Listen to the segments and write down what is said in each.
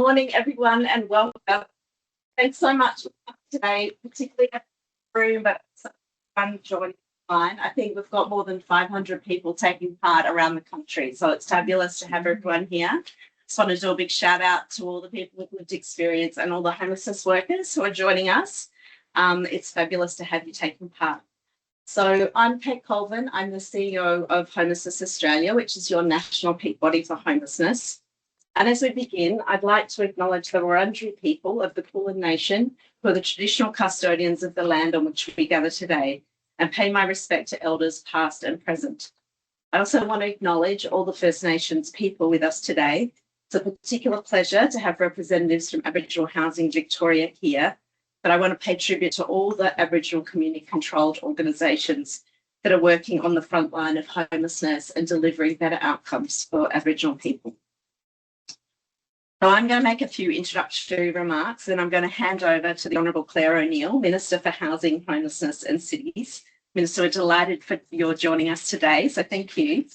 Morning, everyone, and welcome. Thanks so much for coming today, particularly at the room, but fun joining online. I think we've got more than 500 people taking part around the country, so it's fabulous to have everyone here. Just want to do a big shout out to all the people with lived experience and all the homelessness workers who are joining us. It's fabulous to have you taking part. So I'm Kate Colvin. I'm the CEO of Homelessness Australia, which is your national peak body for homelessness. And as we begin, I'd like to acknowledge the Wurundjeri people of the Kulin Nation, who are the traditional custodians of the land on which we gather today, and pay my respect to elders past and present. I also want to acknowledge all the First Nations people with us today. It's a particular pleasure to have representatives from Aboriginal Housing Victoria here, but I want to pay tribute to all the Aboriginal community-controlled organisations that are working on the front line of homelessness and delivering better outcomes for Aboriginal people. So I'm going to make a few introductory remarks, and I'm going to hand over to the Honourable Clare O'Neil, Minister for Housing, Homelessness and Cities. Minister, we're delighted for your joining us today, so thank you.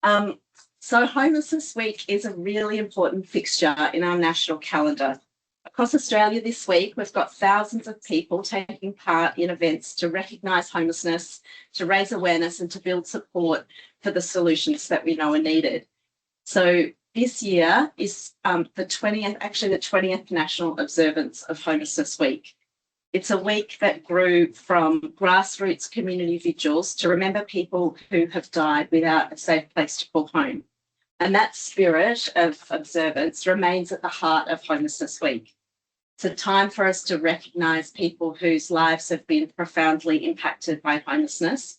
So Homelessness Week is a really important fixture in our national calendar. Across Australia this week, we've got thousands of people taking part in events to recognise homelessness, to raise awareness and to build support for the solutions that we know are needed. So this year is the 20th National Observance of Homelessness Week. It's a week that grew from grassroots community vigils to remember people who have died without a safe place to call home. And that spirit of observance remains at the heart of Homelessness Week. It's a time for us to recognise people whose lives have been profoundly impacted by homelessness,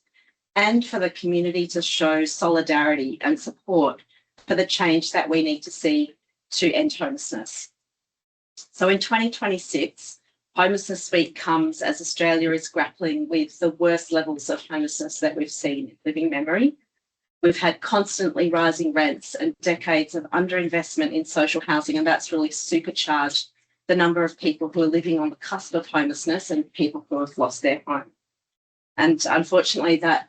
and for the community to show solidarity and support for the change that we need to see to end homelessness. So in 2026, Homelessness Week comes as Australia is grappling with the worst levels of homelessness that we've seen in living memory. We've had constantly rising rents and decades of underinvestment in social housing, and that's really supercharged the number of people who are living on the cusp of homelessness and people who have lost their home. And unfortunately, that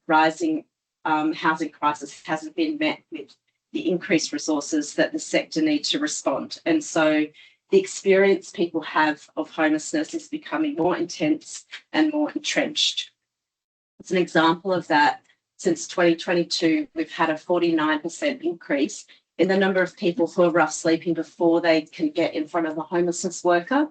rising housing crisis hasn't been met with the increased resources that the sector needs to respond. And so the experience people have of homelessness is becoming more intense and more entrenched. As an example of that, since 2022, we've had a 49% increase in the number of people who are rough sleeping before they can get in front of a homelessness worker.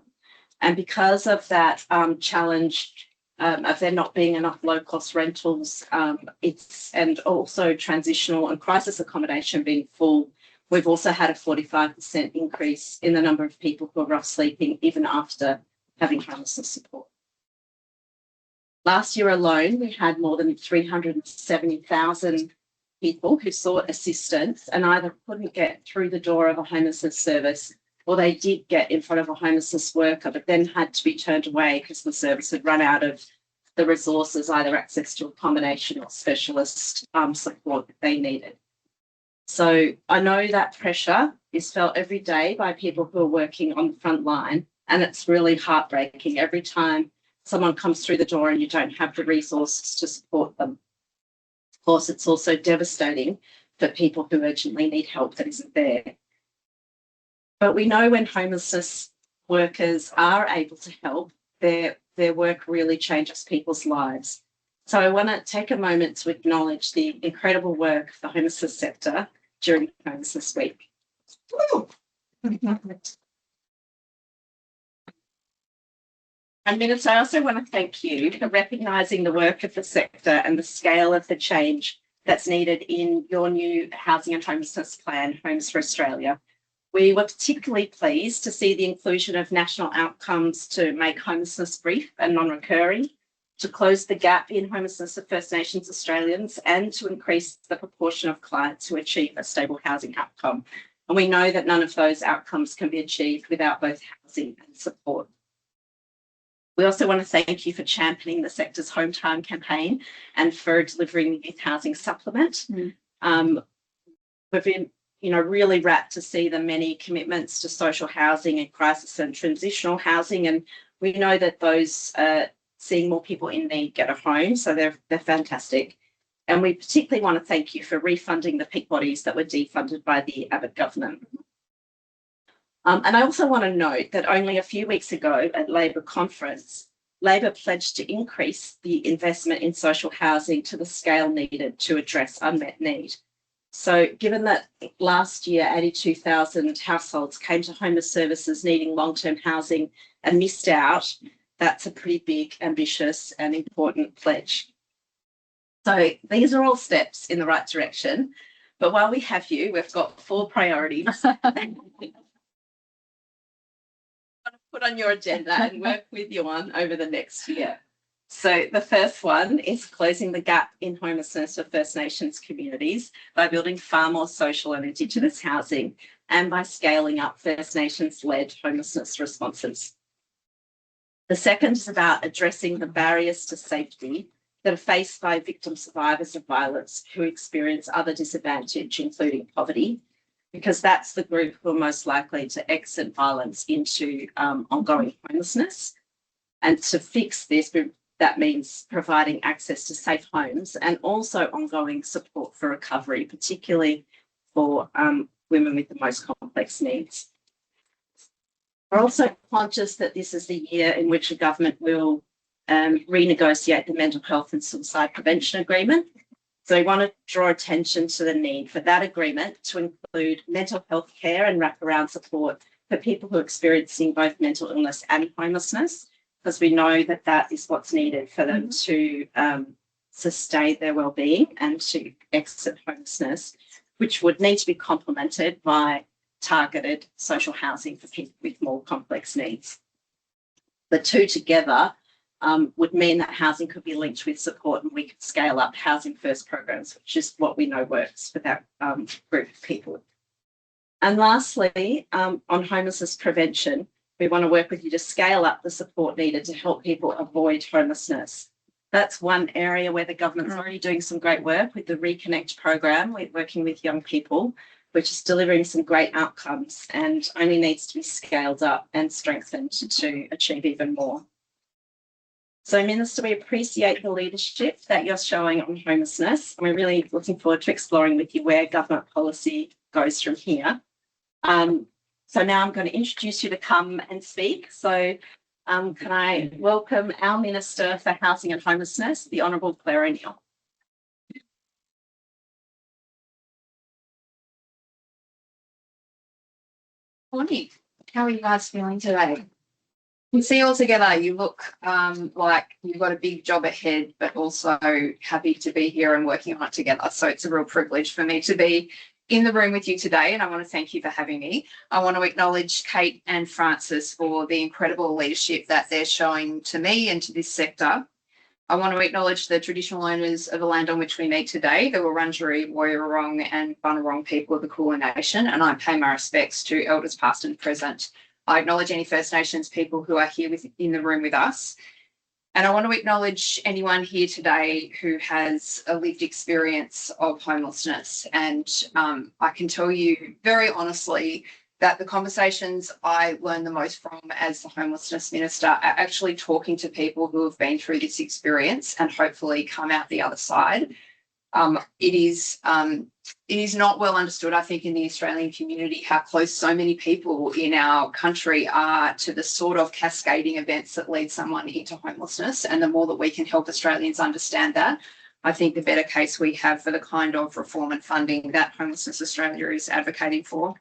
And because of that challenge of there not being enough low-cost rentals, and also transitional and crisis accommodation being full, we've also had a 45% increase in the number of people who are rough sleeping even after having homelessness support. Last year alone, we had more than 370,000 people who sought assistance and either couldn't get through the door of a homelessness service, or they did get in front of a homelessness worker, but then had to be turned away because the service had run out of the resources, either access to accommodation or specialist support that they needed. So I know that pressure is felt every day by people who are working on the front line, and it's really heartbreaking every time someone comes through the door and you don't have the resources to support them. Of course, it's also devastating for people who urgently need help that isn't there. But we know when homelessness workers are able to help, their work really changes people's lives. So I want to take a moment to acknowledge the incredible work of the homelessness sector during Homelessness Week. And Minister, I also want to thank you for recognising the work of the sector and the scale of the change that's needed in your new housing and homelessness plan, Homes for Australia. We were particularly pleased to see the inclusion of national outcomes to make homelessness brief and non-recurring, to close the gap in homelessness of First Nations Australians, and to increase the proportion of clients who achieve a stable housing outcome. And we know that none of those outcomes can be achieved without both housing and support. We also want to thank you for championing the sector's Home Time campaign and for delivering the Youth Housing Supplement. We've been really rapt to see the many commitments to social housing and crisis and transitional housing, and we know that those seeing more people in need get a home, so they're fantastic. And we particularly want to thank you for refunding the peak bodies that were defunded by the Abbott government. And I also want to note that only a few weeks ago at Labor conference, Labor pledged to increase the investment in social housing to the scale needed to address unmet need. So given that last year 82,000 households came to homeless services needing long-term housing and missed out, that's a pretty big, ambitious and important pledge. So these are all steps in the right direction. But while we have you, we've got 4 priorities put on your agenda and work with you on over the next year. So the first one is closing the gap in homelessness for First Nations communities by building far more social and Indigenous housing and by scaling up First Nations-led homelessness responses. The second is about addressing the barriers to safety that are faced by victim survivors of violence who experience other disadvantage, including poverty, because that's the group who are most likely to exit violence into ongoing homelessness. And to fix this, that means providing access to safe homes and also ongoing support for recovery, particularly for women with the most complex needs. We're also conscious that this is the year in which the government will renegotiate the mental health and suicide prevention agreement. So we want to draw attention to the need for that agreement to include mental health care and wraparound support for people who are experiencing both mental illness and homelessness, because we know that that is what's needed for them to sustain their well-being and to exit homelessness, which would need to be complemented by targeted social housing for people with more complex needs. The two together would mean that housing could be linked with support and we could scale up housing first programs, which is what we know works for that group of people. And lastly, on homelessness prevention, we want to work with you to scale up the support needed to help people avoid homelessness. That's one area where the government's already doing some great work with the Reconnect program. We're working with young people, which is delivering some great outcomes and only needs to be scaled up and strengthened to achieve even more. So, Minister, we appreciate the leadership that you're showing on homelessness. And we're really looking forward to exploring with you where government policy goes from here. So now I'm going to introduce you to come and speak. So can I welcome our Minister for Housing and Homelessness, the Honourable Clare O'Neil. Morning. How are you guys feeling today? You see, all together, you look like you've got a big job ahead, but also happy to be here and working on it together. So it's a real privilege for me to be in the room with you today, and I want to thank you for having me. I want to acknowledge Kate and Francis for the incredible leadership that they're showing to me and to this sector. I want to acknowledge the traditional owners of the land on which we meet today, the Wurundjeri, Woiwurrung and Bunurong people of the Kulin Nation, and I pay my respects to elders past and present. I acknowledge any First Nations people who are here in the room with us. And I want to acknowledge anyone here today who has a lived experience of homelessness. And I can tell you very honestly that the conversations I learn the most from as the Homelessness Minister are actually talking to people who have been through this experience and hopefully come out the other side. It is not well understood, I think, in the Australian community how close so many people in our country are to the sort of cascading events that lead someone into homelessness. And the more that we can help Australians understand that, I think the better case we have for the kind of reform and funding that Homelessness Australia is advocating for.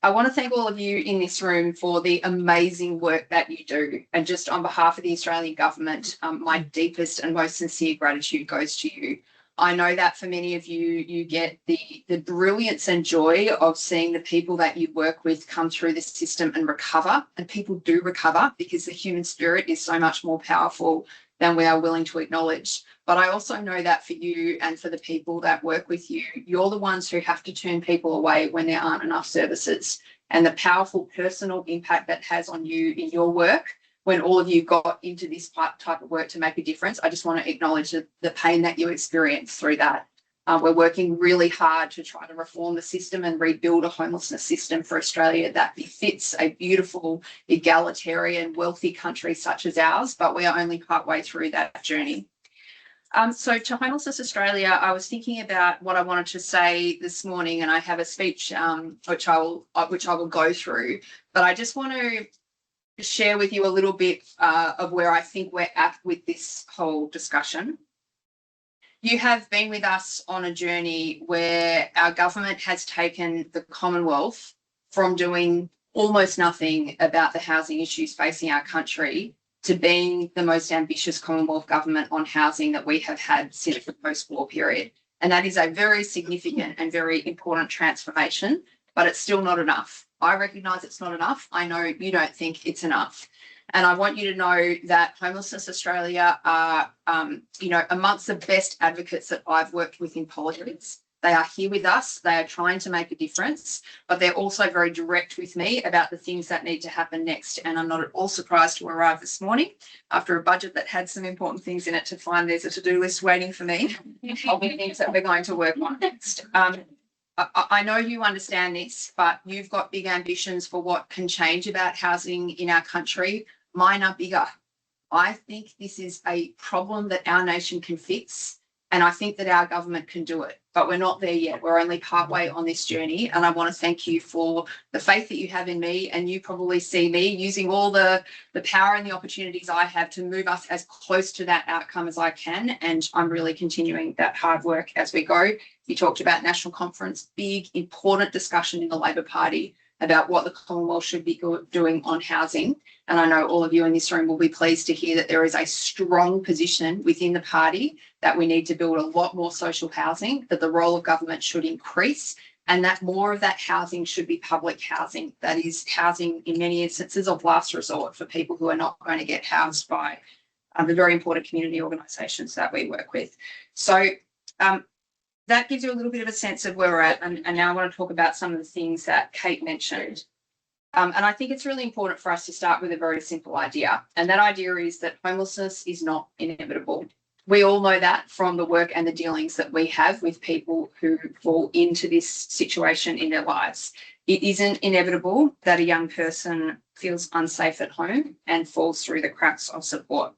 I want to thank all of you in this room for the amazing work that you do. And just on behalf of the Australian government, my deepest and most sincere gratitude goes to you. I know that for many of you, you get the brilliance and joy of seeing the people that you work with come through this system and recover. And people do recover because the human spirit is so much more powerful than we are willing to acknowledge. But I also know that for you and for the people that work with you, you're the ones who have to turn people away when there aren't enough services. And the powerful personal impact that has on you in your work when all of you got into this type of work to make a difference. I just want to acknowledge the pain that you experienced through that. We're working really hard to try to reform the system and rebuild a homelessness system for Australia that befits a beautiful, egalitarian, wealthy country such as ours, but we are only partway through that journey. So to Homelessness Australia, I was thinking about what I wanted to say this morning, and I have a speech which I will go through. But I just want to share with you a little bit of where I think we're at with this whole discussion. You have been with us on a journey where our government has taken the Commonwealth from doing almost nothing about the housing issues facing our country to being the most ambitious Commonwealth government on housing that we have had since the post-war period. And that is a very significant and very important transformation, but it's still not enough. I recognise it's not enough. I know you don't think it's enough. And I want you to know that Homelessness Australia are, amongst the best advocates that I've worked with in politics. They are here with us. They are trying to make a difference, but they're also very direct with me about the things that need to happen next. And I'm not at all surprised to arrive this morning after a budget that had some important things in it to find there's a to-do list waiting for me of the things that we're going to work on next. I know you understand this, but you've got big ambitions for what can change about housing in our country. Mine are bigger. I think this is a problem that our nation can fix, and I think that our government can do it, but we're not there yet. We're only partway on this journey, and I want to thank you for the faith that you have in me, and you probably see me using all the power and the opportunities I have to move us as close to that outcome as I can, and I'm really continuing that hard work as we go. You talked about National Conference, big, important discussion in the Labor Party about what the Commonwealth should be doing on housing. And I know all of you in this room will be pleased to hear that there is a strong position within the party that we need to build a lot more social housing, that the role of government should increase, and that more of that housing should be public housing. That is housing in many instances of last resort for people who are not going to get housed by the very important community organisations that we work with. So that gives you a little bit of a sense of where we're at. And now I want to talk about some of the things that Kate mentioned. And I think it's really important for us to start with a very simple idea. And that idea is that homelessness is not inevitable. We all know that from the work and the dealings that we have with people who fall into this situation in their lives. It isn't inevitable that a young person feels unsafe at home and falls through the cracks of support.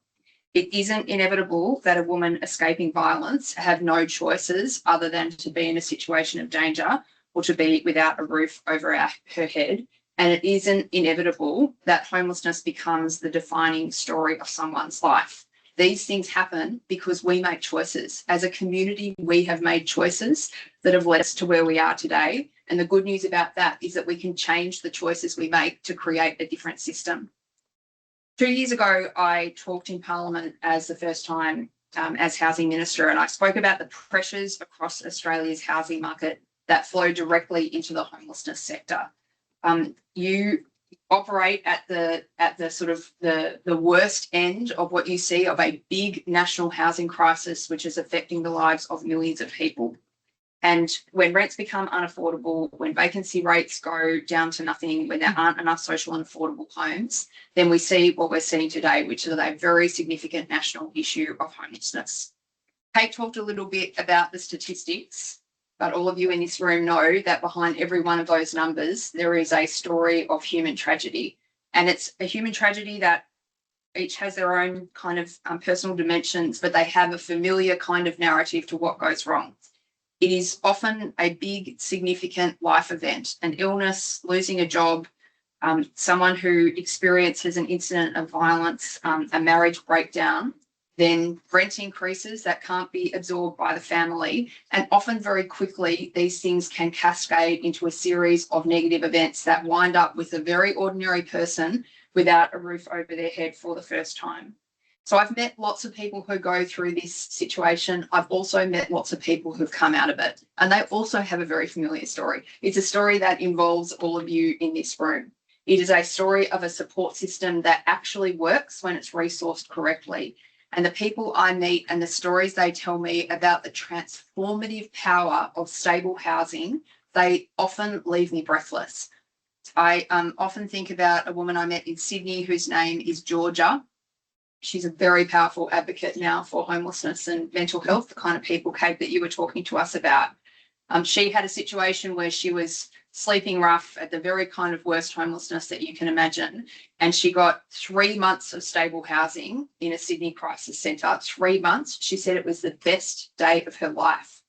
It isn't inevitable that a woman escaping violence have no choices other than to be in a situation of danger or to be without a roof over her head. And it isn't inevitable that homelessness becomes the defining story of someone's life. These things happen because we make choices. As a community, we have made choices that have led us to where we are today. And the good news about that is that we can change the choices we make to create a different system. 2 years ago, I talked in Parliament as the first time as Housing Minister, and I spoke about the pressures across Australia's housing market that flow directly into the homelessness sector. You operate at the sort of the worst end of what you see of a big national housing crisis, which is affecting the lives of millions of people. And when rents become unaffordable, when vacancy rates go down to nothing, when there aren't enough social and affordable homes, then we see what we're seeing today, which is a very significant national issue of homelessness. Kate talked a little bit about the statistics, but all of you in this room know that behind every one of those numbers, there is a story of human tragedy. And it's a human tragedy that each has their own kind of personal dimensions, but they have a familiar kind of narrative to what goes wrong. It is often a big, significant life event, an illness, losing a job, someone who experiences an incident of violence, a marriage breakdown, then rent increases that can't be absorbed by the family. And often very quickly, these things can cascade into a series of negative events that wind up with a very ordinary person without a roof over their head for the first time. So I've met lots of people who go through this situation. I've also met lots of people who've come out of it, and they also have a very familiar story. It's a story that involves all of you in this room. It is a story of a support system that actually works when it's resourced correctly. And the people I meet and the stories they tell me about the transformative power of stable housing, they often leave me breathless. I often think about a woman I met in Sydney whose name is Georgia. She's a very powerful advocate now for homelessness and mental health, the kind of people, Kate, that you were talking to us about. She had a situation where she was sleeping rough at the very kind of worst homelessness that you can imagine. And she got 3 months of stable housing in a Sydney crisis centre. 3 months. She said it was the best day of her life.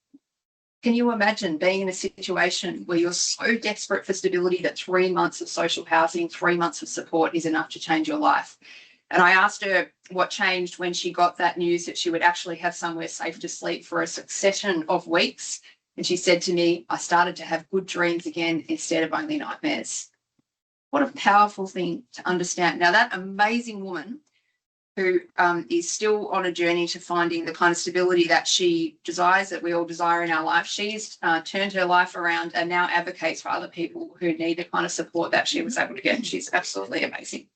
Can you imagine being in a situation where you're so desperate for stability that 3 months of social housing, 3 months of support is enough to change your life? And I asked her what changed when she got that news that she would actually have somewhere safe to sleep for a succession of weeks. And she said to me, I started to have good dreams again instead of only nightmares. What a powerful thing to understand. Now, that amazing woman who is still on a journey to finding the kind of stability that she desires, that we all desire in our life, she's turned her life around and now advocates for other people who need the kind of support that she was able to get. She's absolutely amazing.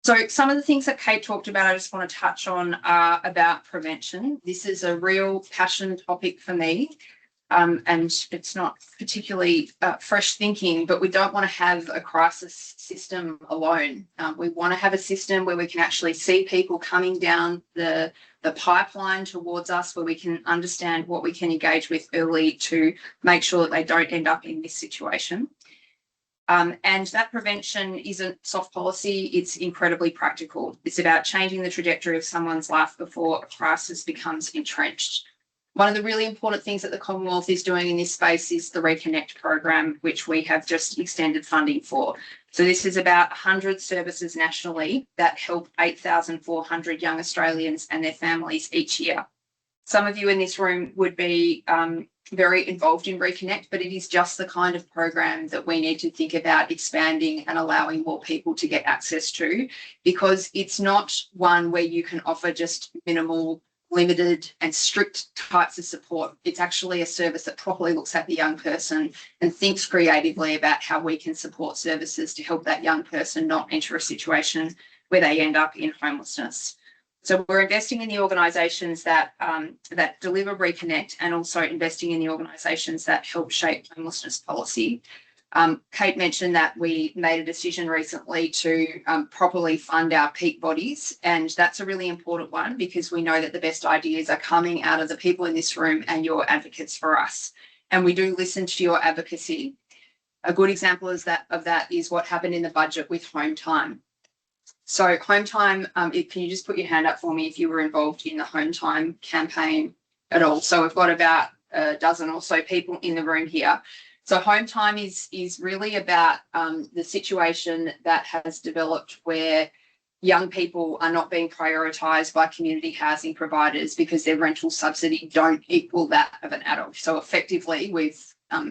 So some of the things that Kate talked about, I just want to touch on are about prevention. This is a real passion topic for me. And it's not particularly fresh thinking, but we don't want to have a crisis system alone. We want to have a system where we can actually see people coming down the pipeline towards us, where we can understand what we can engage with early to make sure that they don't end up in this situation. And that prevention isn't soft policy, it's incredibly practical. It's about changing the trajectory of someone's life before a crisis becomes entrenched. One of the really important things that the Commonwealth is doing in this space is the Reconnect program, which we have just extended funding for. So this is about 100 services nationally that help 8,400 young Australians and their families each year. Some of you in this room would be very involved in Reconnect, but it is just the kind of program that we need to think about expanding and allowing more people to get access to, because it's not one where you can offer just minimal, limited and strict types of support. It's actually a service that properly looks at the young person and thinks creatively about how we can support services to help that young person not enter a situation where they end up in homelessness. So we're investing in the organisations that deliver Reconnect, and also investing in the organisations that help shape homelessness policy. Kate mentioned that we made a decision recently to properly fund our peak bodies, and that's a really important one because we know that the best ideas are coming out of the people in this room and your advocates for us. And we do listen to your advocacy. A good example of that is what happened in the budget with home time. So home time, can you just put your hand up for me if you were involved in the home time campaign at all? So we've got about a dozen or so people in the room here. So home time is really about the situation that has developed where young people are not being prioritised by community housing providers because their rental subsidy don't equal that of an adult. So effectively, we've,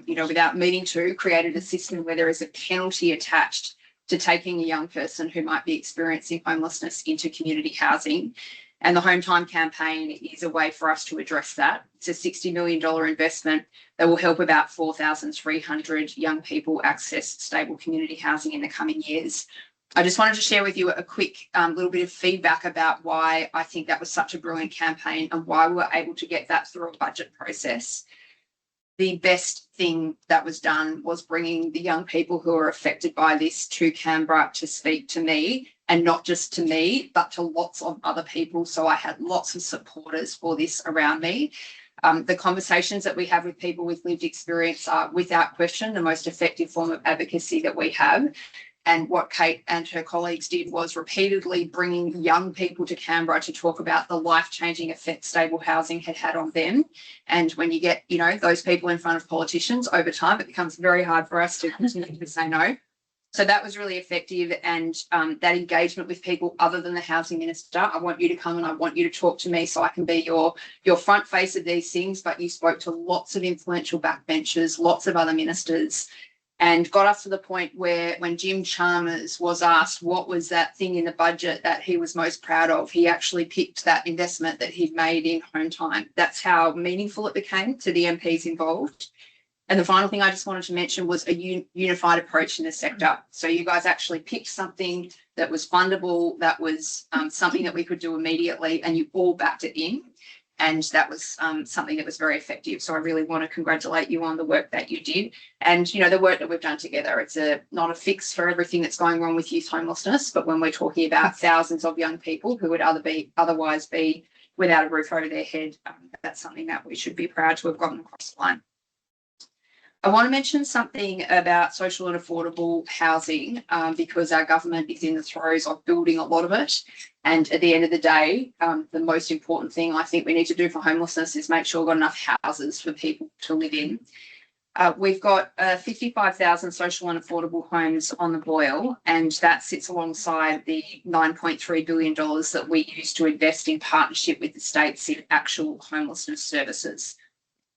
without meaning to, created a system where there is a penalty attached to taking a young person who might be experiencing homelessness into community housing. And the Home Time campaign is a way for us to address that. It's a $60 million investment that will help about 4,300 young people access stable community housing in the coming years. I just wanted to share with you a quick little bit of feedback about why I think that was such a brilliant campaign and why we were able to get that through a budget process. The best thing that was done was bringing the young people who are affected by this to Canberra to speak to me, and not just to me, but to lots of other people. So I had lots of supporters for this around me. The conversations that we have with people with lived experience are without question the most effective form of advocacy that we have. And what Kate and her colleagues did was repeatedly bringing young people to Canberra to talk about the life-changing effect stable housing had had on them. And when you get, those people in front of politicians over time, it becomes very hard for us to continue to say no. So that was really effective. And that engagement with people other than the housing minister, I want you to come and I want you to talk to me so I can be your front face of these things. But you spoke to lots of influential backbenchers, lots of other ministers, and got us to the point where when Jim Chalmers was asked what was that thing in the budget that he was most proud of, he actually picked that investment that he'd made in home time. That's how meaningful it became to the MPs involved. And the final thing I just wanted to mention was a unified approach in the sector. So you guys actually picked something that was fundable, that was something that we could do immediately, and you all backed it in. And that was something that was very effective. So I really want to congratulate you on the work that you did. And, the work that we've done together, it's not a fix for everything that's going wrong with youth homelessness, but when we're talking about thousands of young people who would otherwise be without a roof over their head, that's something that we should be proud to have gotten across the line. I want to mention something about social and affordable housing because our government is in the throes of building a lot of it. And at the end of the day, the most important thing I think we need to do for homelessness is make sure we've got enough houses for people to live in. We've got 55,000 social and affordable homes on the boil, and that sits alongside the $9.3 billion that we use to invest in partnership with the states in actual homelessness services.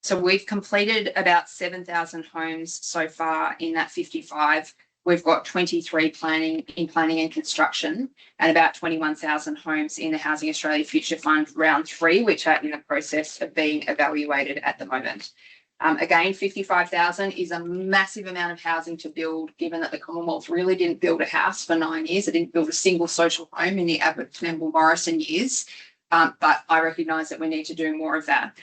So we've completed about 7,000 homes so far in that 55. We've got 23 planning and construction, and about 21,000 homes in the Housing Australia Future Fund round 3, which are in the process of being evaluated at the moment. Again, 55,000 is a massive amount of housing to build, given that the Commonwealth really didn't build a house for 9 years. It didn't build a single social home in the Abbott, Campbell, Morrison years. But I recognise that we need to do more of that.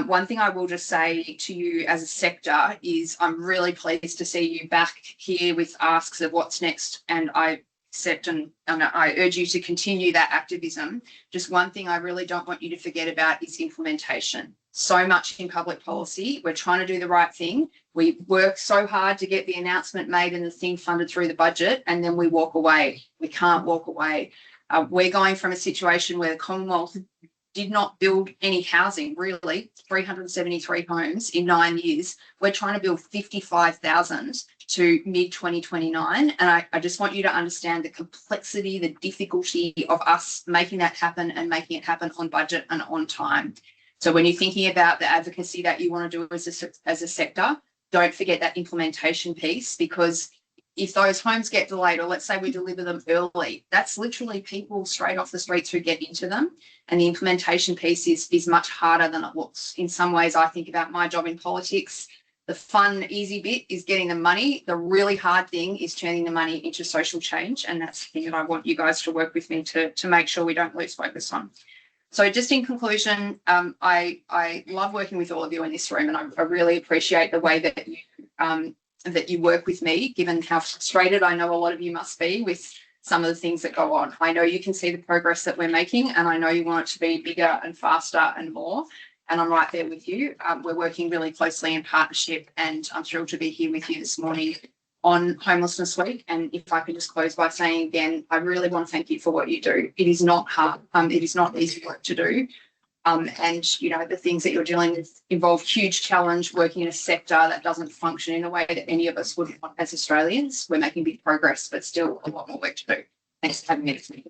One thing I will just say to you as a sector is I'm really pleased to see you back here with asks of what's next, and I accept and I urge you to continue that activism. Just one thing I really don't want you to forget about is implementation. So much in public policy, we're trying to do the right thing. We work so hard to get the announcement made and the thing funded through the budget, and then we walk away. We can't walk away. We're going from a situation where the Commonwealth did not build any housing, really, 373 homes in 9 years. We're trying to build 55,000 to mid-2029. And I just want you to understand the complexity, the difficulty of us making that happen and making it happen on budget and on time. So when you're thinking about the advocacy that you want to do as a sector, don't forget that implementation piece, because if those homes get delayed, or let's say we deliver them early, that's literally people straight off the streets who get into them. And the implementation piece is much harder than it looks. In some ways, I think about my job in politics. The fun, easy bit is getting the money. The really hard thing is turning the money into social change. And that's the thing that I want you guys to work with me to make sure we don't lose focus on. So just in conclusion, I love working with all of you in this room, and I really appreciate the way that you work with me, given how frustrated I know a lot of you must be with some of the things that go on. I know you can see the progress that we're making, and I know you want it to be bigger and faster and more, and I'm right there with you. We're working really closely in partnership, and I'm thrilled to be here with you this morning on Homelessness Week. And if I could just close by saying again, I really want to thank you for what you do. It is not hard. It is not easy work to do. And, you know, the things that you're dealing with involve huge challenge working in a sector that doesn't function in a way that any of us would want as Australians. We're making big progress, but still a lot more work to do. Thanks for having me this week.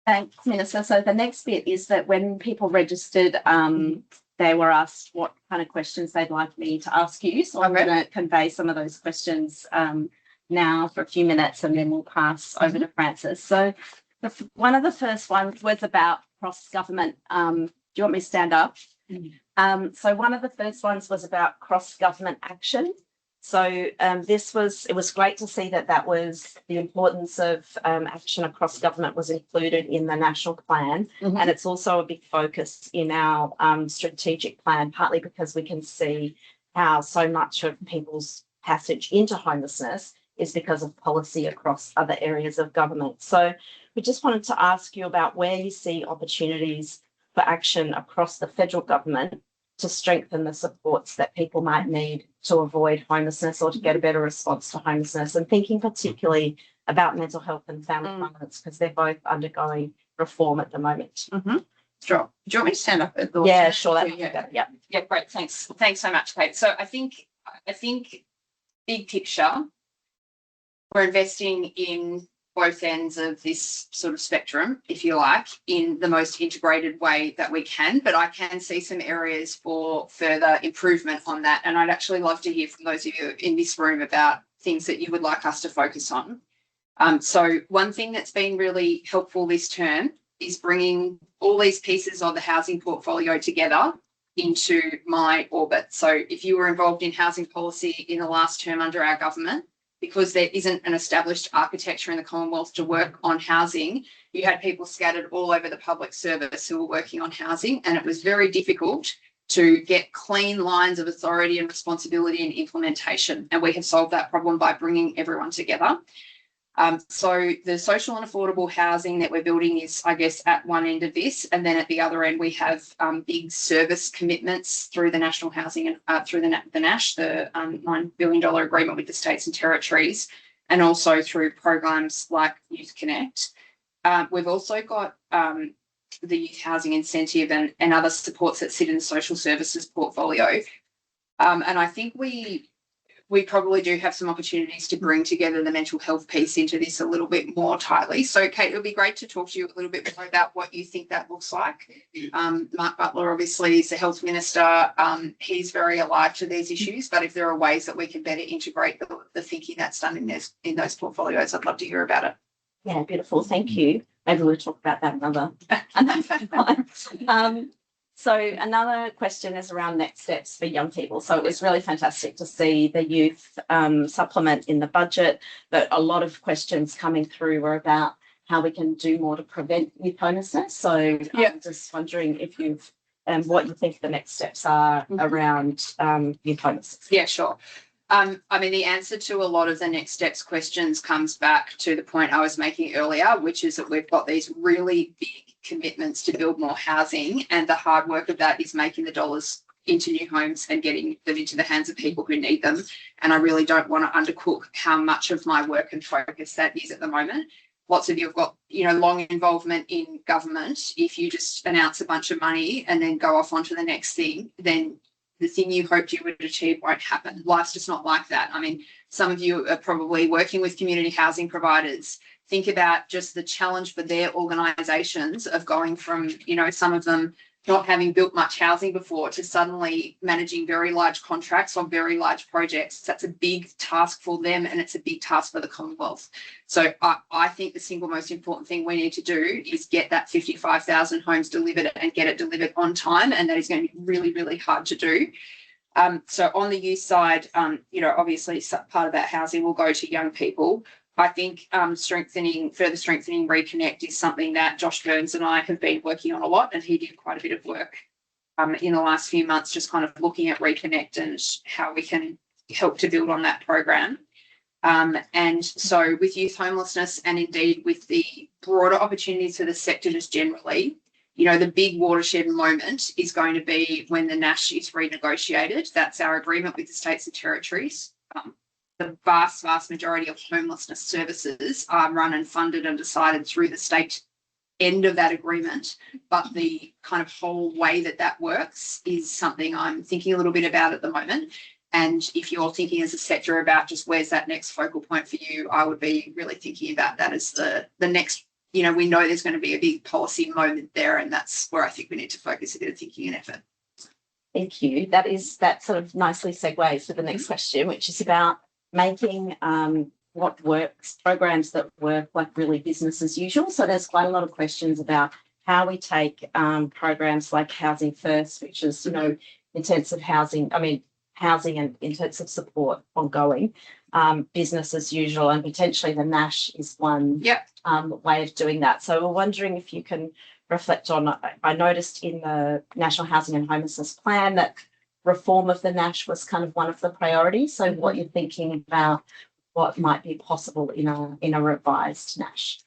Thanks, Minister. So the next bit is that when people registered, they were asked what kind of questions they'd like me to ask you. So I'm going to convey some of those questions now for a few minutes, and then we'll pass over to Francis. So one of the first ones was about cross-government. Do you want me to stand up? So one of the first ones was about cross-government action. So it was great to see that was the importance of action across government was included in the national plan. And it's also a big focus in our strategic plan, partly because we can see how so much of people's passage into homelessness is because of policy across other areas of government. So we just wanted to ask you about where you see opportunities for action across the federal government to strengthen the supports that people might need to avoid homelessness or to get a better response to homelessness, and thinking particularly about mental health and family violence, because they're both undergoing reform at the moment. Sure. Do you want me to stand up? Yeah, sure. Yeah, great. Thanks. Thanks so much, Kate. So I think big picture, we're investing in both ends of this sort of spectrum, if you like, in the most integrated way that we can. But I can see some areas for further improvement on that. And I'd actually love to hear from those of you in this room about things that you would like us to focus on. So one thing that's been really helpful this term is bringing all these pieces of the housing portfolio together into my orbit. So if you were involved in housing policy in the last term under our government, because there isn't an established architecture in the Commonwealth to work on housing, you had people scattered all over the public service who were working on housing, and it was very difficult to get clean lines of authority and responsibility and implementation. And we have solved that problem by bringing everyone together. So the social and affordable housing that we're building is, I guess, at one end of this, and then at the other end we have big service commitments through the National Housing and through the NASH, the $9 billion agreement with the states and territories, and also through programs like Youth Connect. We've also got the youth housing incentive and other supports that sit in the social services portfolio. And I think we probably do have some opportunities to bring together the mental health piece into this a little bit more tightly. So, Kate, it would be great to talk to you a little bit more about what you think that looks like. Mark Butler, obviously, is the health minister. He's very alive to these issues, but if there are ways that we can better integrate the thinking that's done in those portfolios, I'd love to hear about it. Yeah, beautiful. Thank you. Maybe we'll talk about that another time. So another question is around next steps for young people. So it was really fantastic to see the youth supplement in the budget, but a lot of questions coming through were about how we can do more to prevent youth homelessness. So I'm just wondering if you've what you think the next steps are around youth homelessness. Yeah, sure. I mean, the answer to a lot of the next steps questions comes back to the point I was making earlier, which is that we've got these really big commitments to build more housing, and the hard work of that is making the dollars into new homes and getting them into the hands of people who need them. And I really don't want to undercook how much of my work and focus that is at the moment. Lots of you have got, long involvement in government. If you just announce a bunch of money and then go off onto the next thing, then the thing you hoped you would achieve won't happen. Life's just not like that. I mean, some of you are probably working with community housing providers. Think about just the challenge for their organisations of going from, some of them not having built much housing before to suddenly managing very large contracts on very large projects. That's a big task for them, and it's a big task for the Commonwealth. So I think the single most important thing we need to do is get that 55,000 homes delivered and get it delivered on time, and that is going to be really, really hard to do. So on the youth side, obviously part of that housing will go to young people. I think further strengthening Reconnect is something that Josh Burns and I have been working on a lot, and he did quite a bit of work in the last few months, just kind of looking at Reconnect and how we can help to build on that program. And so with youth homelessness, and indeed with the broader opportunities for the sector just generally, the big watershed moment is going to be when the NASH is renegotiated. That's our agreement with the states and territories. The vast majority of homelessness services are run and funded and decided through the state end of that agreement. But the kind of whole way that works is something I'm thinking a little bit about at the moment. And if you're thinking as a sector about just where's that next focal point for you, I would be really thinking about that as the next, we know there's going to be a big policy moment there, and that's where I think we need to focus a bit of thinking and effort. Thank you. That sort of nicely segues to the next question, which is about making what works, programs that work like really business as usual. So there's quite a lot of questions about how we take programs like Housing First, which is, intensive housing, housing and intensive support ongoing, business as usual, and potentially the NASH is one way of doing that. So we're wondering if you can reflect on, I noticed in the National Housing and Homelessness Plan that reform of the NASH was kind of one of the priorities. So what you're thinking about what might be possible in a revised NASH?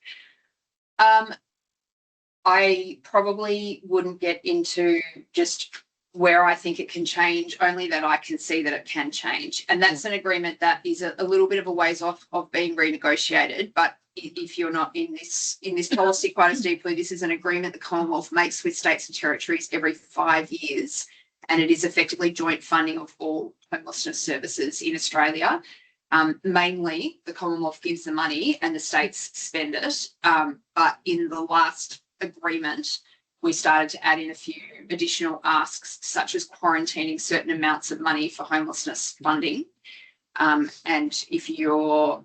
I probably wouldn't get into just where I think it can change, only that I can see that it can change. And that's an agreement that is a little bit of a ways off of being renegotiated. But if you're not in this policy quite as deeply, this is an agreement the Commonwealth makes with states and territories every 5 years. And it is effectively joint funding of all homelessness services in Australia. Mainly, the Commonwealth gives the money and the states spend it. But in the last agreement, we started to add in a few additional asks, such as quarantining certain amounts of money for homelessness funding. And if you've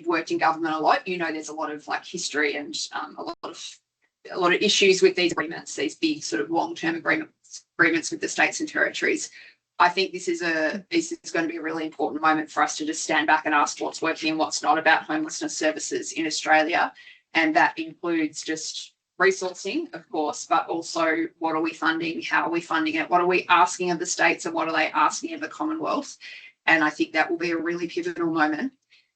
worked in government a lot, there's a lot of history and a lot of issues with these agreements, these big sort of long-term agreements with the states and territories. I think this is going to be a really important moment for us to just stand back and ask what's working and what's not about homelessness services in Australia. And that includes just resourcing, of course, but also what are we funding, how are we funding it, what are we asking of the states and what are they asking of the Commonwealth. And I think that will be a really pivotal moment.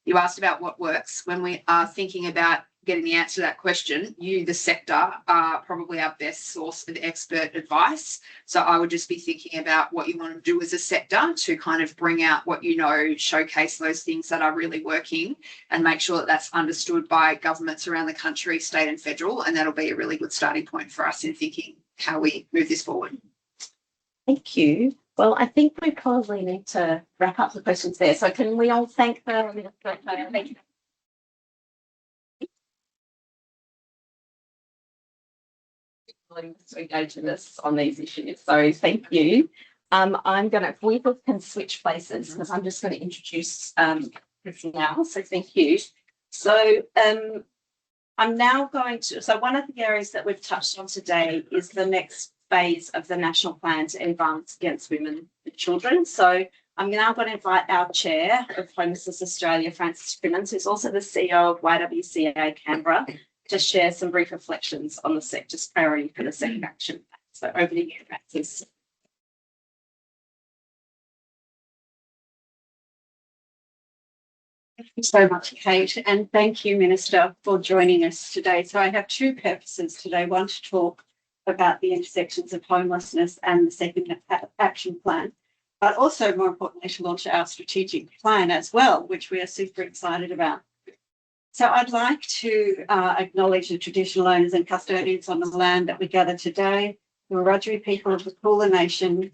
You asked about what works. When we are thinking about getting the answer to that question, you, the sector, are probably our best source of expert advice. So I would just be thinking about what you want to do as a sector to kind of bring out what you know, showcase those things that are really working, and make sure that that's understood by governments around the country, state and federal. And that'll be a really good starting point for us in thinking how we move this forward. Thank you. Well, I think we probably need to wrap up the questions there. So can we all thank the Minister? Thank you. To engage with us on these issues. So thank you. I'm going to, if we both can switch places, because I'm just going to introduce this now. So thank you. So I'm now going to, so one of the areas that we've touched on today is the next phase of the National Plan to End Violence Against Women and Children. So I'm now going to invite our Chair of Homelessness Australia, Frances Crimmins, who's also the CEO of YWCA Canberra, to share some brief reflections on the sector's priority for the second action. So over to you, Frances. Thank you so much, Kate, and thank you, Minister, for joining us today. So I have two purposes today. One, to talk about the intersections of homelessness and the second action plan, but also, more importantly, to launch our strategic plan as well, which we are super excited about. So I'd like to acknowledge the traditional owners and custodians on the land that we gather today, the Wiradjuri people of the Kulin Nation,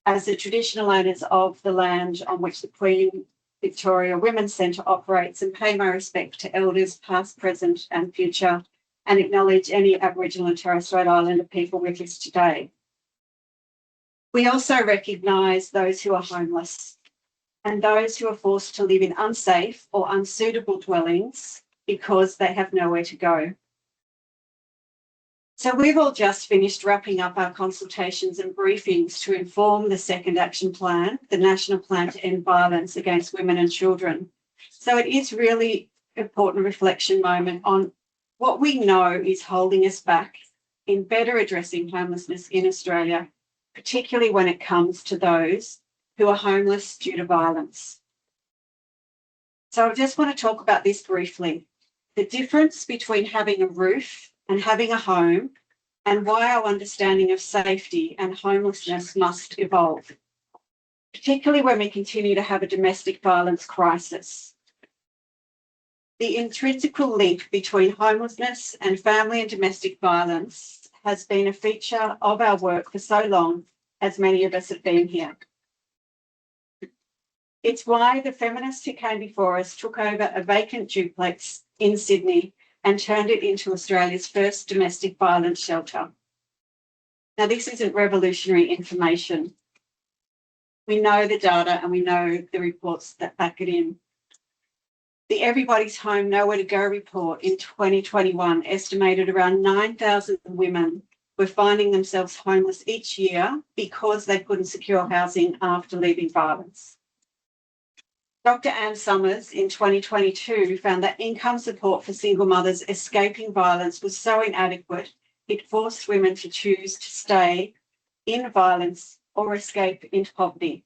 as the traditional owners of the land on which the Queen Victoria Women's Centre operates, and pay my respect to elders past, present and future, and acknowledge any Aboriginal and Torres Strait Islander people with us today. We also recognise those who are homeless and those who are forced to live in unsafe or unsuitable dwellings because they have nowhere to go. So we've all just finished wrapping up our consultations and briefings to inform the second action plan, the National Plan to End Violence Against Women and Children. So it is really an important reflection moment on what we know is holding us back in better addressing homelessness in Australia, particularly when it comes to those who are homeless due to violence. So I just want to talk about this briefly. The difference between having a roof and having a home, and why our understanding of safety and homelessness must evolve, particularly when we continue to have a domestic violence crisis. The intrinsic link between homelessness and family and domestic violence has been a feature of our work for so long, as many of us have been here. It's why the feminists who came before us took over a vacant duplex in Sydney and turned it into Australia's first domestic violence shelter. Now, this isn't revolutionary information. We know the data and we know the reports that back it in. The Everybody's Home Nowhere to Go report in 2021 estimated around 9,000 women were finding themselves homeless each year because they couldn't secure housing after leaving violence. Dr. Anne Summers in 2022 found that income support for single mothers escaping violence was so inadequate, it forced women to choose to stay in violence or escape into poverty.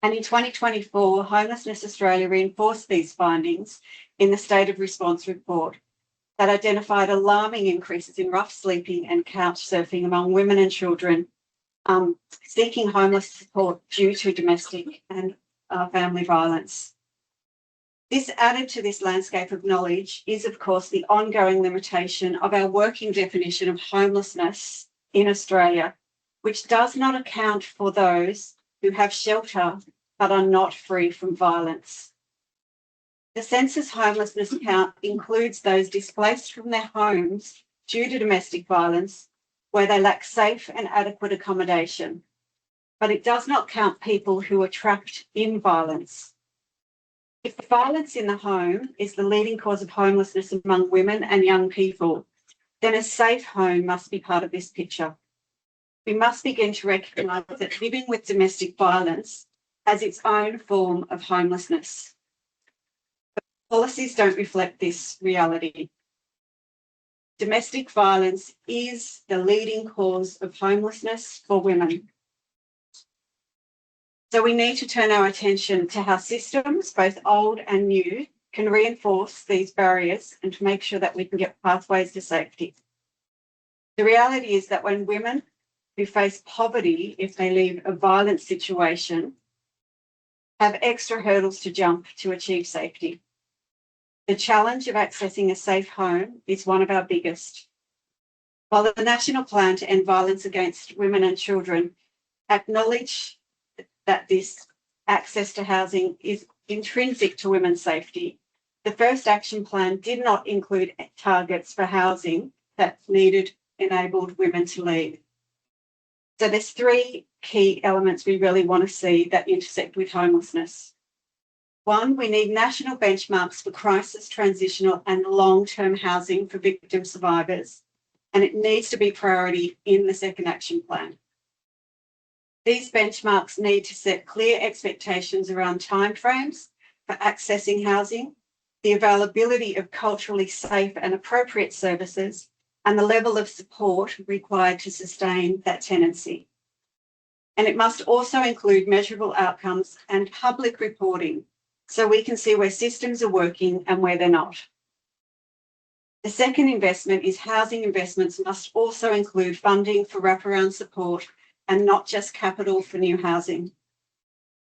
And in 2024, Homelessness Australia reinforced these findings in the State of Response report that identified alarming increases in rough sleeping and couch surfing among women and children seeking homeless support due to domestic and family violence. This, added to this landscape of knowledge, is of course the ongoing limitation of our working definition of homelessness in Australia, which does not account for those who have shelter but are not free from violence. The census homelessness count includes those displaced from their homes due to domestic violence, where they lack safe and adequate accommodation, but it does not count people who are trapped in violence. If violence in the home is the leading cause of homelessness among women and young people, then a safe home must be part of this picture. We must begin to recognise that living with domestic violence has its own form of homelessness. But policies don't reflect this reality. Domestic violence is the leading cause of homelessness for women. So we need to turn our attention to how systems, both old and new, can reinforce these barriers and to make sure that we can get pathways to safety. The reality is that when women who face poverty, if they leave a violent situation, have extra hurdles to jump to achieve safety. The challenge of accessing a safe home is one of our biggest. While the National Plan to End Violence Against Women and Children acknowledge that this access to housing is intrinsic to women's safety, the first action plan did not include targets for housing that enabled women to lead. So there's three key elements we really want to see that intersect with homelessness. One, we need national benchmarks for crisis, transitional and long-term housing for victim survivors, and it needs to be priority in the second action plan. These benchmarks need to set clear expectations around timeframes for accessing housing, the availability of culturally safe and appropriate services, and the level of support required to sustain that tenancy. And it must also include measurable outcomes and public reporting so we can see where systems are working and where they're not. The second investment is housing investments must also include funding for wraparound support and not just capital for new housing.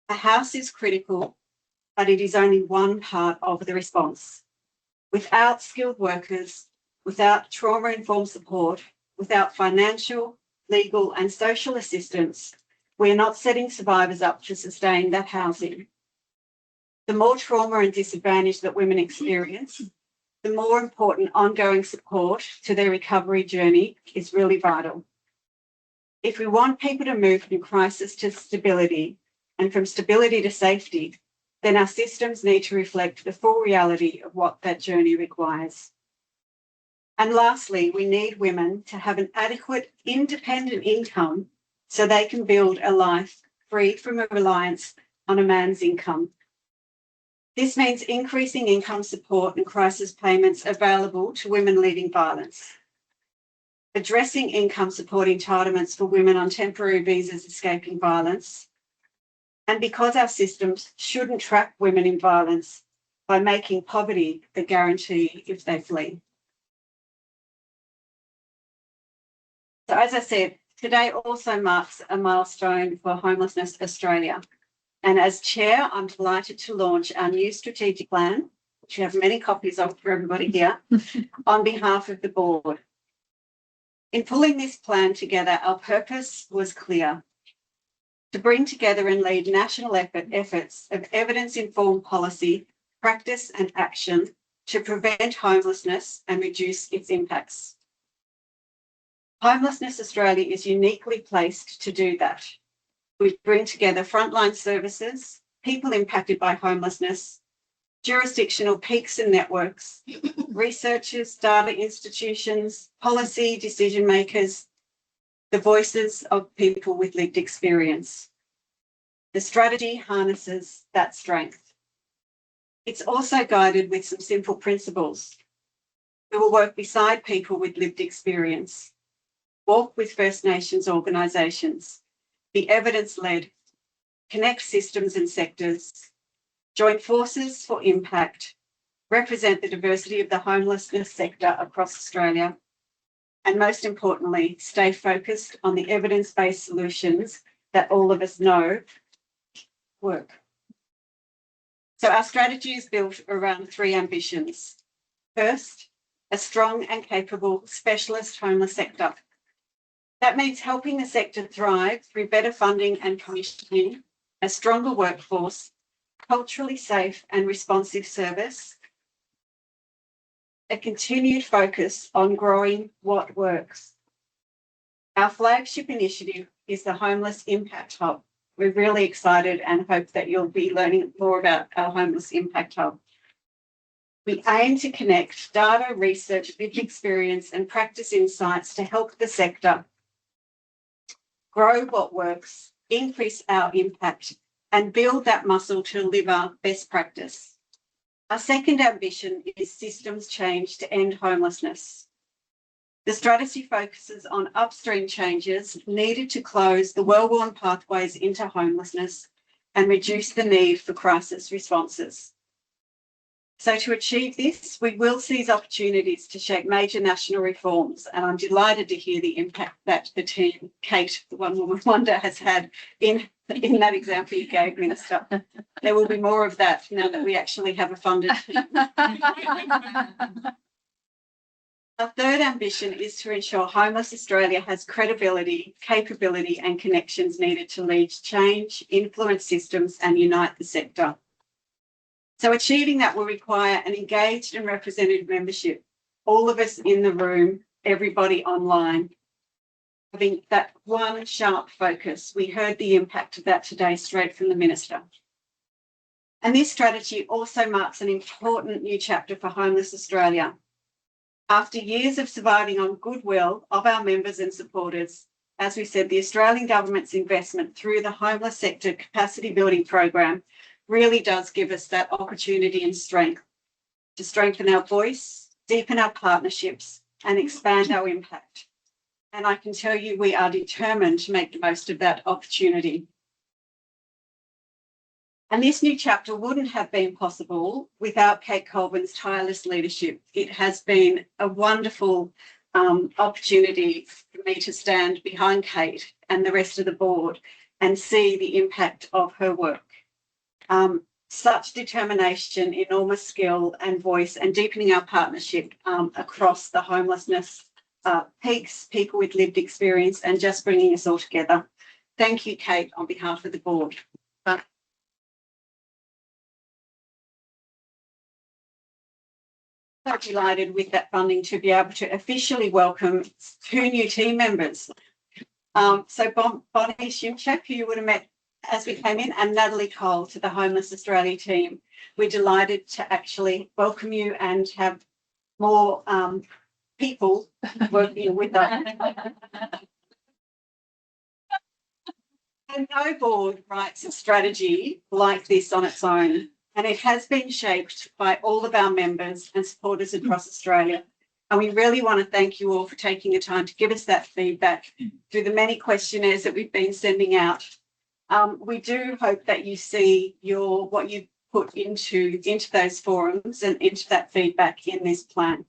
A house is critical, but it is only one part of the response. Without skilled workers, without trauma-informed support, without financial, legal and social assistance, we are not setting survivors up to sustain that housing. The more trauma and disadvantage that women experience, the more important ongoing support to their recovery journey is really vital. If we want people to move from crisis to stability and from stability to safety, then our systems need to reflect the full reality of what that journey requires. And lastly, we need women to have an adequate independent income so they can build a life free from a reliance on a man's income. This means increasing income support and crisis payments available to women leaving violence, addressing income support entitlements for women on temporary visas escaping violence, and because our systems shouldn't trap women in violence by making poverty the guarantee if they flee. So as I said, today also marks a milestone for Homelessness Australia. And as Chair, I'm delighted to launch our new strategic plan, which we have many copies of for everybody here, on behalf of the board. In pulling this plan together, our purpose was clear: to bring together and lead national efforts of evidence-informed policy, practice and action to prevent homelessness and reduce its impacts. Homelessness Australia is uniquely placed to do that. We bring together frontline services, people impacted by homelessness, jurisdictional peaks and networks, researchers, data institutions, policy decision makers, the voices of people with lived experience. The strategy harnesses that strength. It's also guided with some simple principles. We will work beside people with lived experience, walk with First Nations organisations, be evidence-led, connect systems and sectors, join forces for impact, represent the diversity of the homelessness sector across Australia, and most importantly, stay focused on the evidence-based solutions that all of us know work. So our strategy is built around three ambitions. First, a strong and capable specialist homeless sector. That means helping the sector thrive through better funding and commissioning, a stronger workforce, culturally safe and responsive service, a continued focus on growing what works. Our flagship initiative is the Homeless Impact Hub. We're really excited and hope that you'll be learning more about our Homeless Impact Hub. We aim to connect data, research, lived experience and practice insights to help the sector grow what works, increase our impact, and build that muscle to deliver best practice. Our second ambition is systems change to end homelessness. The strategy focuses on upstream changes needed to close the well-worn pathways into homelessness and reduce the need for crisis responses. So to achieve this, we will seize opportunities to shape major national reforms, and I'm delighted to hear the impact that the team, Kate, the one woman wonder, has had in that example you gave, Minister. There will be more of that now that we actually have a funded team. Our third ambition is to ensure Homeless Australia has credibility, capability and connections needed to lead change, influence systems and unite the sector. So achieving that will require an engaged and representative membership, all of us in the room, everybody online, having that one sharp focus. We heard the impact of that today straight from the Minister. And this strategy also marks an important new chapter for Homeless Australia. After years of surviving on goodwill of our members and supporters, as we said, the Australian government's investment through the homeless sector capacity building program really does give us that opportunity and strength to strengthen our voice, deepen our partnerships and expand our impact. And I can tell you we are determined to make the most of that opportunity. And this new chapter wouldn't have been possible without Kate Colvin's tireless leadership. It has been a wonderful opportunity for me to stand behind Kate and the rest of the board and see the impact of her work. Such determination, enormous skill and voice, and deepening our partnership across the homelessness peaks, people with lived experience, and just bringing us all together. Thank you, Kate, on behalf of the board. So delighted with that funding to be able to officially welcome 2 new team members. So Bonnie Shimchak, who you would have met as we came in, and Natalie Cole to the Homeless Australia team. We're delighted to actually welcome you and have more people working with us. And no board writes a strategy like this on its own. And it has been shaped by all of our members and supporters across Australia. And we really want to thank you all for taking the time to give us that feedback through the many questionnaires that we've been sending out. We do hope that you see what you put into those forums and into that feedback in this plan.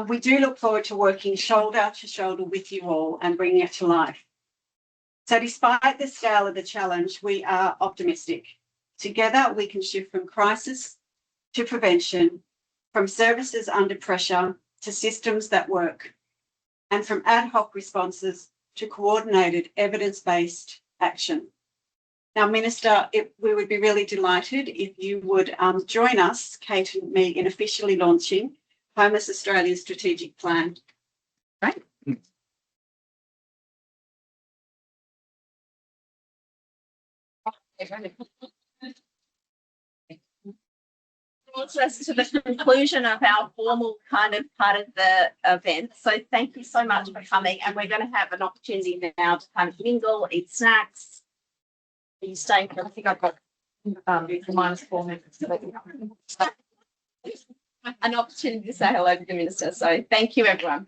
We do look forward to working shoulder to shoulder with you all and bringing it to life. So despite the scale of the challenge, we are optimistic. Together, we can shift from crisis to prevention, from services under pressure to systems that work, and from ad hoc responses to coordinated evidence-based action. Now, Minister, we would be really delighted if you would join us, Kate and me, in officially launching Homeless Australia's strategic plan. Right. Brings us to the conclusion of our formal kind of part of the event. So thank you so much for coming, and we're going to have an opportunity now to kind of mingle, eat snacks. Are you staying for? I think I've got -4 minutes. An opportunity to say hello to the Minister. So thank you, everyone.